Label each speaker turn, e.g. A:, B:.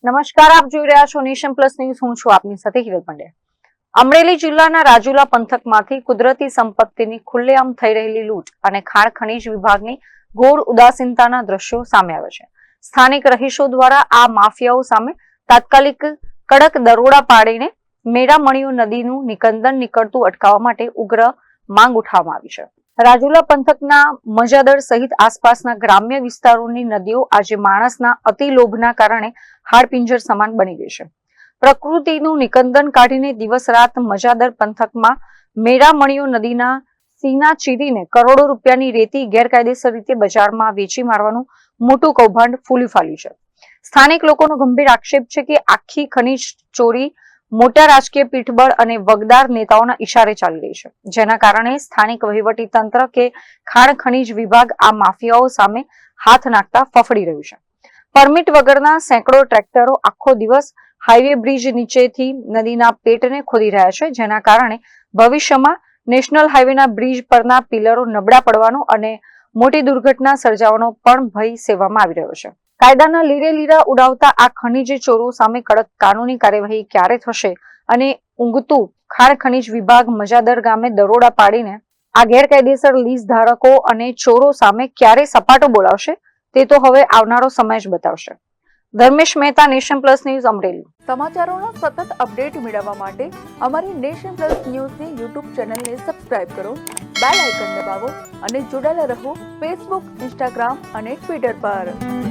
A: નમસ્કાર, આપ જોઈ રહ્યા છો નેશન પ્લસ ન્યૂઝ. હું છું આપની સાથે હિરલ પંડ્યા. અમરેલી જિલ્લાના રાજુલા પંથકમાંથી કુદરતી સંપત્તિની ખુલ્લેઆમ થઈ રહેલી લૂંટ અને ખાણ ખનીજ વિભાગની ઘોર ઉદાસીનતાના દ્રશ્યો સામે આવે છે. સ્થાનિક રહીશો દ્વારા આ માફિયાઓ સામે તાત્કાલિક કડક દરોડા પાડીને મેરામણીઓ નદીનું નિકંદન નીકળતું અટકાવવા માટે ઉગ્ર માંગ ઉઠાવવામાં આવી છે. રાજુલા પંથકના મજાદર સહિત આસપાસના ગ્રામ્ય વિસ્તારોની નદીઓ આજે માણસના અતિલોભના કારણે હાડપિંજર સમાન બની ગઈ છે. પ્રકૃતિનું નિકંદન કાઢીને દિવસ રાત મજાદર પંથકમાં મેરામણીઓ નદીના સીના ચીરીને કરોડો રૂપિયાની રેતી ગેરકાયદેસર રીતે બજારમાં વેચી મારવાનું મોટું કૌભાંડ ફૂલી ફાલ્યું છે. સ્થાનિક લોકોનો ગંભીર આક્ષેપ છે કે આખી ખનીજ ચોરી મોટા રાજકીય પીઠબળ અને વગદાર નેતાઓના ઇશારે ચાલી રહી છે, જેના કારણે સ્થાનિક વહીવટી તંત્ર કે ખાણ ખનીજ વિભાગ આ માફિયાઓ સામે હાથ નાખતા ફફડી રહ્યું છે. પરમિટ વગરના સેંકડો ટ્રેક્ટરો આખો દિવસ હાઈવે બ્રિજ નીચેથી નદીના પેટને ખોદી રહ્યા છે, જેના કારણે ભવિષ્યમાં નેશનલ હાઈવેના બ્રિજ પરના પિલરો નબળા પડવાનો અને મોટી દુર્ઘટના સર્જાવાનો પણ ભય સેવવામાં આવી રહ્યો છે. કાયદાના લીરે લીરા ઉડાવતા આ ખનીજ ચોરો સામે કડક કાનૂની કાર્યવાહી ક્યારે થશે અને ઊંઘતું ખાણ ખનીજ વિભાગ મજાદર ગામે દરોડા પાડીને આ ગેરકાયદેસર લીઝ ધારકો અને ચોરો સામે ક્યારે સપાટો બોલાવશે તે તો હવે આવનારો સમય જ બતાવશે. Dharmesh Mehta, Nation Plus News, Amreli.
B: સમાચારોના સતત અપડેટ મેળવવા માટે અમારી નેશન પ્લસ ન્યૂઝની યુટ્યુબ ચેનલને સબસ્ક્રાઇબ કરો, બેલ આઇકન દબાવો અને જોડાયેલા રહો ફેસબુક, ઇન્સ્ટાગ્રામ અને ટ્વિટર પર.